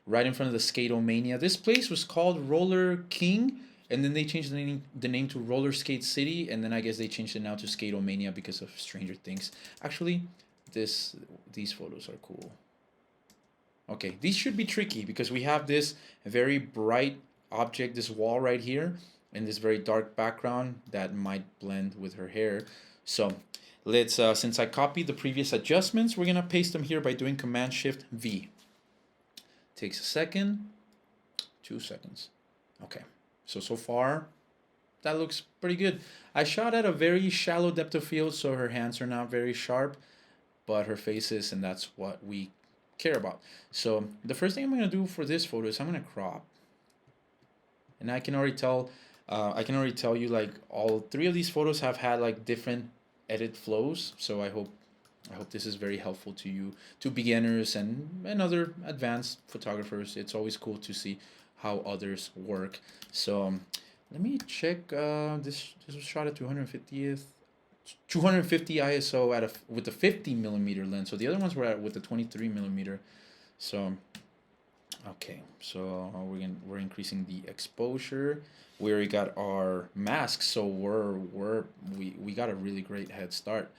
right in front of the Skatomania. This place was called Roller King, and then they changed the name to Roller Skate City, and then I guess they changed it now to Skatomania because of Stranger Things. Actually, these photos are cool. Okay, these should be tricky because we have this very bright object, this wall right here, and this very dark background that might blend with her hair. So let's, since I copied the previous adjustments, we're gonna paste them here by doing Command Shift V. Takes a second, 2 seconds. Okay, so far, that looks pretty good. I shot at a very shallow depth of field, so her hands are not very sharp, but her face is, and that's what we care about. So the first thing I'm gonna do for this photo is I'm gonna crop. And I can already tell you, like, all 3 of these photos have had like different edit flows. So I hope this is very helpful to you, to beginners and other advanced photographers. It's always cool to see how others work. So let me check. This was shot at 250 ISO with the 50mm lens. So the other ones were with the 23mm. So okay, so we're increasing the exposure. We already got our mask, so we got a really great head start.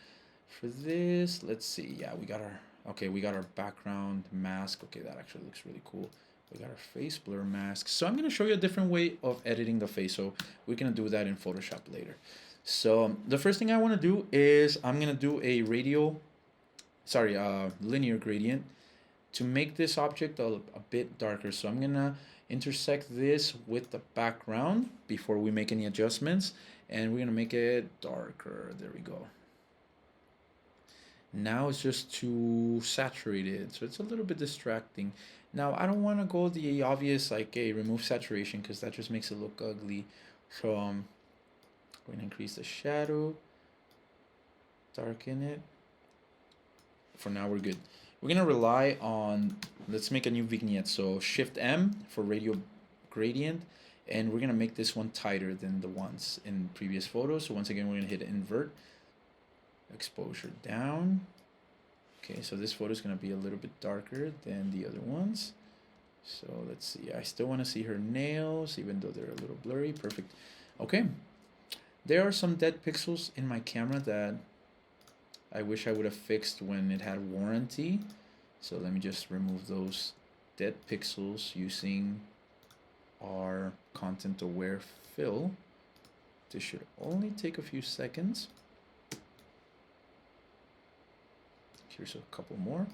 For this, let's see. Yeah, we got our background mask. Okay, that actually looks really cool. We got our face blur mask. So I'm gonna show you a different way of editing the face. So we're gonna do that in Photoshop later. So the first thing I want to do is I'm gonna do a linear gradient to make this object a bit darker. So I'm gonna intersect this with the background before we make any adjustments, and we're gonna make it darker. There we go. Now it's just too saturated, so it's a little bit distracting. Now I don't want to go the obvious, like, remove saturation, because that just makes it look ugly. So I'm going to increase the shadow, darken it. For now we're good. We're gonna rely on, let's make a new vignette. So Shift M for radial gradient, and we're gonna make this one tighter than the ones in previous photos. So once again, we're gonna hit invert, exposure down. Okay, so this photo is gonna be a little bit darker than the other ones. So let's see, I still wanna see her nails, even though they're a little blurry. Perfect. Okay, there are some dead pixels in my camera that I wish I would have fixed when it had warranty. So let me just remove those dead pixels using our content aware fill. This should only take a few seconds. Here's a couple more.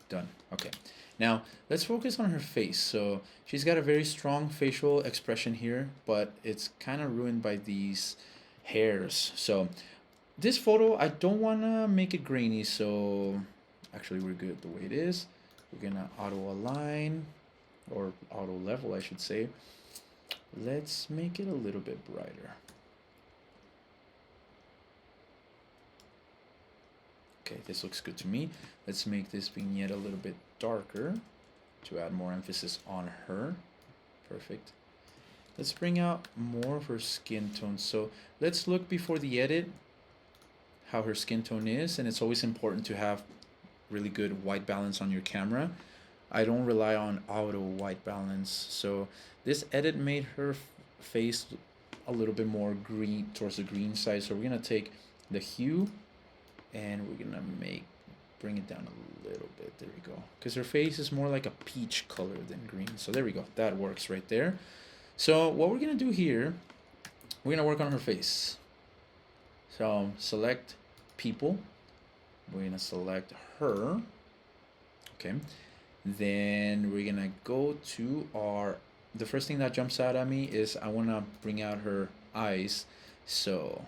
Done. Okay. Now let's focus on her face. So she's got a very strong facial expression here, but it's kind of ruined by these hairs. So this photo, I don't want to make it grainy, so actually we're good the way it is. We're gonna auto align, or auto level I should say. Let's make it a little bit brighter. Okay, this looks good to me. Let's make this vignette a little bit darker to add more emphasis on her. Perfect. Let's bring out more of her skin tone. So let's look before the edit how her skin tone is, and it's always important to have really good white balance on your camera. I don't rely on auto white balance, so this edit made her face a little bit more green, towards the green side. So we're gonna take the hue and we're gonna bring it down a little bit. There we go, because her face is more like a peach color than green. So there we go, that works right there. So what we're gonna do here, we're gonna work on her face. So select people, we're gonna select her. Okay, then we're gonna go to the first thing that jumps out at me is I want to bring out her eyes. So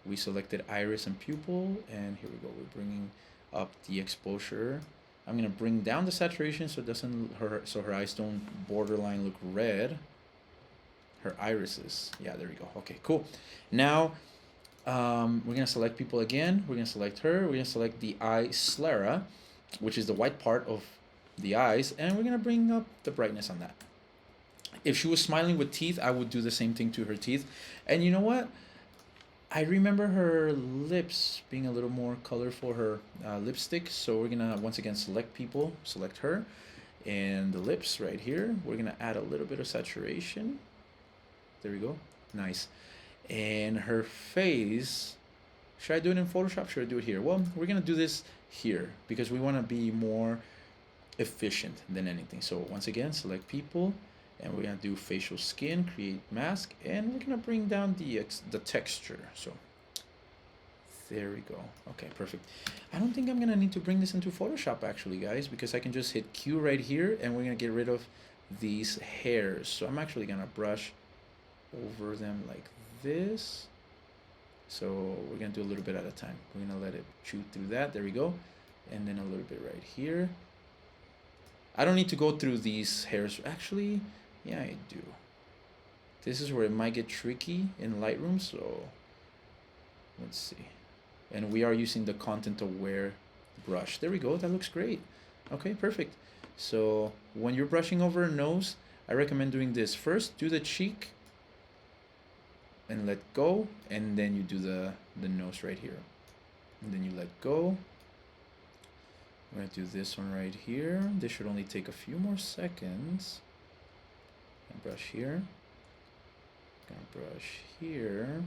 we selected iris and pupil, and here we go, we're bringing up the exposure. I'm gonna bring down the saturation so it doesn't her eyes don't borderline look red. her irises. Yeah, there we go. Okay, cool. Now we're gonna select people again. We're gonna select her. We're gonna select the eye sclera, which is the white part of the eyes, and we're gonna bring up the brightness on that. If she was smiling with teeth, I would do the same thing to her teeth. And you know what? I remember her lips being a little more colorful, her lipstick. So we're gonna once again select people, select her, and the lips right here. We're gonna add a little bit of saturation. There we go. Nice. And her face, should I do it in Photoshop? Should I do it here? Well, we're gonna do this here because we wanna be more efficient than anything. So once again, select people, and we're gonna do facial skin, create mask, and we're gonna bring down the texture. So there we go. Okay, perfect. I don't think I'm gonna need to bring this into Photoshop actually, guys, because I can just hit Q right here, and we're gonna get rid of these hairs. So I'm actually gonna brush over them like this. So we're gonna do a little bit at a time. We're gonna let it shoot through that. There we go. And then a little bit right here. I don't need to go through these hairs. Actually, yeah, I do. This is where it might get tricky in Lightroom, so let's see. And we are using the content aware brush. There we go. That looks great. Okay, perfect. So when you're brushing over a nose, I recommend doing this. First, do the cheek and let go, and then you do the nose right here. And then you let go. We're gonna do this one right here. This should only take a few more seconds. And brush here. Gonna brush here.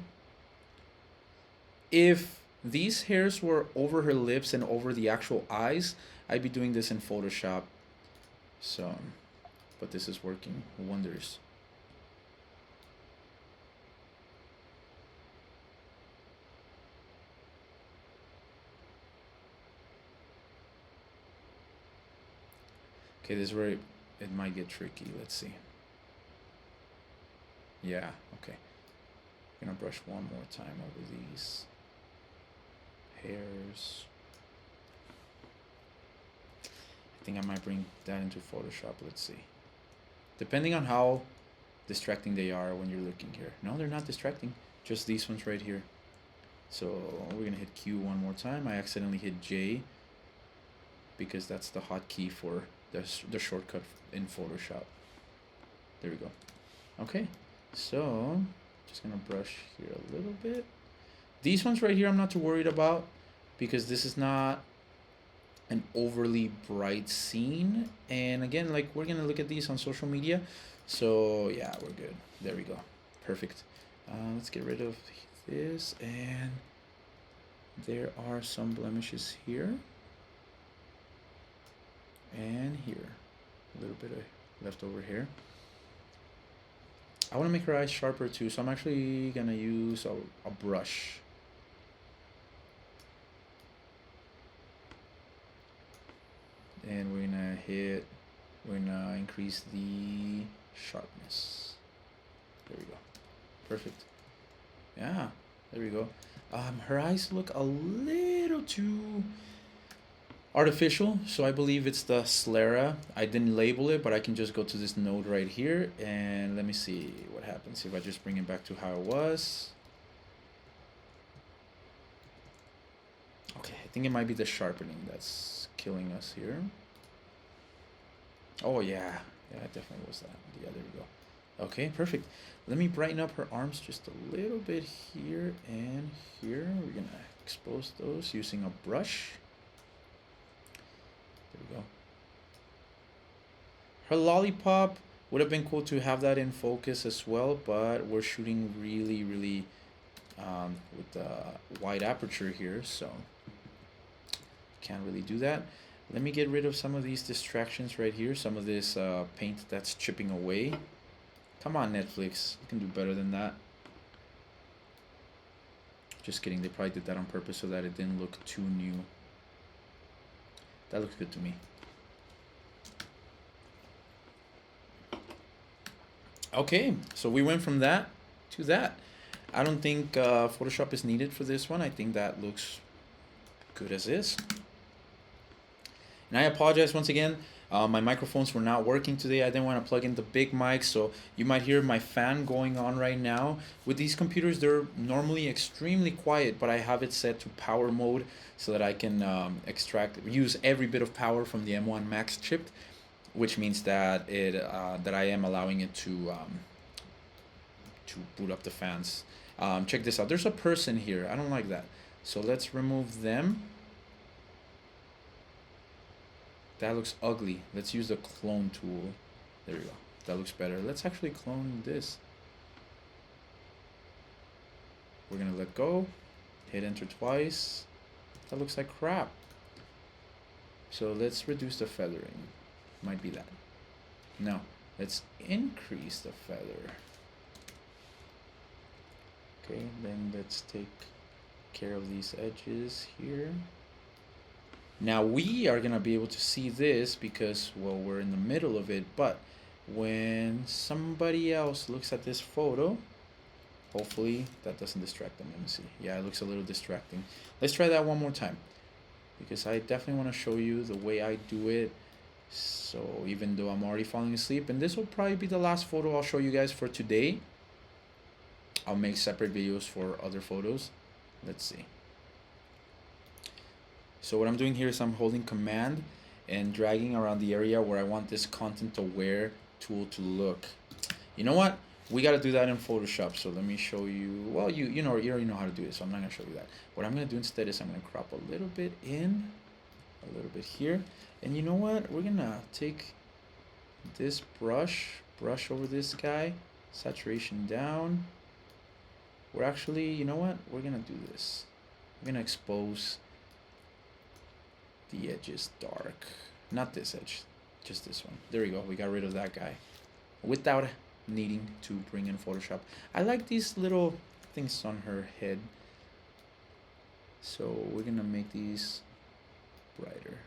If these hairs were over her lips and over the actual eyes, I'd be doing this in Photoshop. So, but this is working wonders. Okay, this is where it might get tricky. Let's see. Yeah, okay. I'm gonna brush one more time over these hairs. I think I might bring that into Photoshop. Let's see. Depending on how distracting they are when you're looking here. No, they're not distracting. Just these ones right here. So we're gonna hit Q one more time. I accidentally hit J because that's the hotkey for the shortcut in Photoshop. There we go. Okay, so just gonna brush here a little bit. These ones right here I'm not too worried about because this is not an overly bright scene. And again, like, we're gonna look at these on social media. So yeah, we're good. There we go. Perfect. Let's get rid of this. And there are some blemishes here. And here. A little bit of leftover hair. I want to make her eyes sharper too, so I'm actually gonna use a brush. And we're gonna increase the sharpness. There we go. Perfect. Yeah, there we go. Her eyes look a little too artificial, so I believe it's the sclera. I didn't label it, but I can just go to this node right here, and let me see what happens if I just bring it back to how it was. Okay, I think it might be the sharpening that's killing us here. Oh yeah, it definitely was that. Yeah, there we go. Okay, perfect. Let me brighten up her arms just a little bit here and here. We're gonna expose those using a brush. There we go. Her lollipop would have been cool to have that in focus as well, but we're shooting really with the wide aperture here, so can't really do that. Let me get rid of some of these distractions right here, some of this paint that's chipping away. Come on, Netflix, you can do better than that. Just kidding, they probably did that on purpose so that it didn't look too new. That looks good to me. Okay, so we went from that to that. I don't think Photoshop is needed for this one. I think that looks good as is. And I apologize once again. My microphones were not working today. I didn't want to plug in the big mic, so you might hear my fan going on right now. With these computers, they're normally extremely quiet, but I have it set to power mode so that I can use every bit of power from the M1 Max chip, which means that that I am allowing it to boot up the fans. Check this out. There's a person here. I don't like that. So let's remove them. That looks ugly. Let's use the clone tool. There we go. That looks better. Let's actually clone this. We're gonna let go. Hit enter twice. That looks like crap. So let's reduce the feathering. Might be that. No. Let's increase the feather. Okay, then let's take care of these edges here. Now we are gonna be able to see this because, well, we're in the middle of it, but when somebody else looks at this photo, hopefully that doesn't distract them. Let me see. Yeah, it looks a little distracting. Let's try that one more time because I definitely want to show you the way I do it. So even though I'm already falling asleep, and this will probably be the last photo I'll show you guys for today. I'll make separate videos for other photos. Let's see. So what I'm doing here is I'm holding command and dragging around the area where I want this content aware tool to look. You know what? We got to do that in Photoshop. So let me show you. Well, you already know how to do it, so I'm not going to show you that. What I'm going to do instead is I'm going to crop a little bit in, a little bit here. And you know what? We're going to take this brush over this guy, saturation down. We're actually, you know what? We're going to do this. We're going to expose the edges dark. Not this edge, just this one. There we go. We got rid of that guy without needing to bring in Photoshop. I like these little things on her head. So we're going to make these brighter.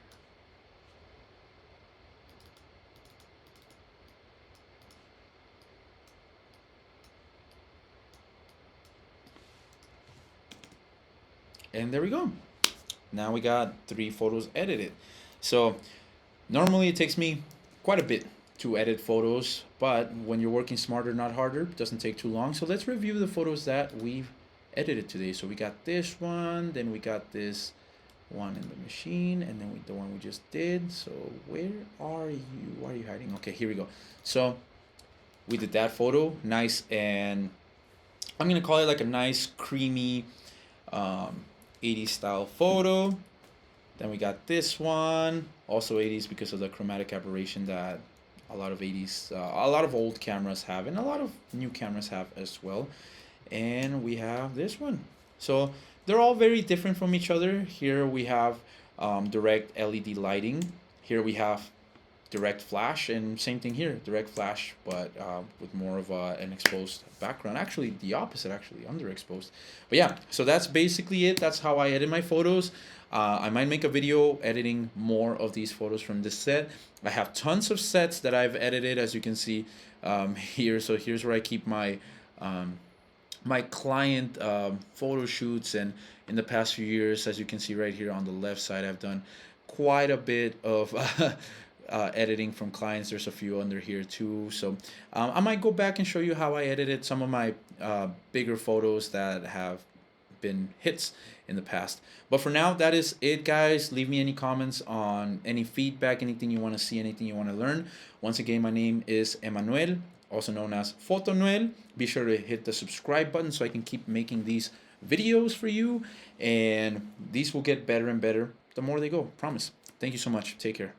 And there we go. Now we got 3 photos edited. So normally it takes me quite a bit to edit photos, but when you're working smarter, not harder, it doesn't take too long. So let's review the photos that we've edited today. So we got this one, then we got this one in the machine, and then the one we just did. So where are you? Why are you hiding? Okay, here we go. So we did that photo, nice, and I'm gonna call it like a nice creamy 80s style photo. Then we got this one, also 80s because of the chromatic aberration that a lot of 80s, a lot of old cameras have, and a lot of new cameras have as well. And we have this one. So they're all very different from each other. Here we have direct LED lighting. Here we have direct flash, and same thing here, direct flash, but with more of an exposed background. Actually, the opposite, actually, underexposed. But yeah, so that's basically it. That's how I edit my photos. I might make a video editing more of these photos from this set. I have tons of sets that I've edited, as you can see here. So here's where I keep my my client photo shoots, and in the past few years, as you can see right here on the left side, I've done quite a bit of editing from clients. There's a few under here too. So I might go back and show you how I edited some of my bigger photos that have been hits in the past. But for now, that is it, guys. Leave me any comments on any feedback, anything you want to see, anything you want to learn. Once again, my name is Emmanuel, also known as Photonoel. Be sure to hit the subscribe button so I can keep making these videos for you, and these will get better and better the more they go, promise. Thank you so much. Take care.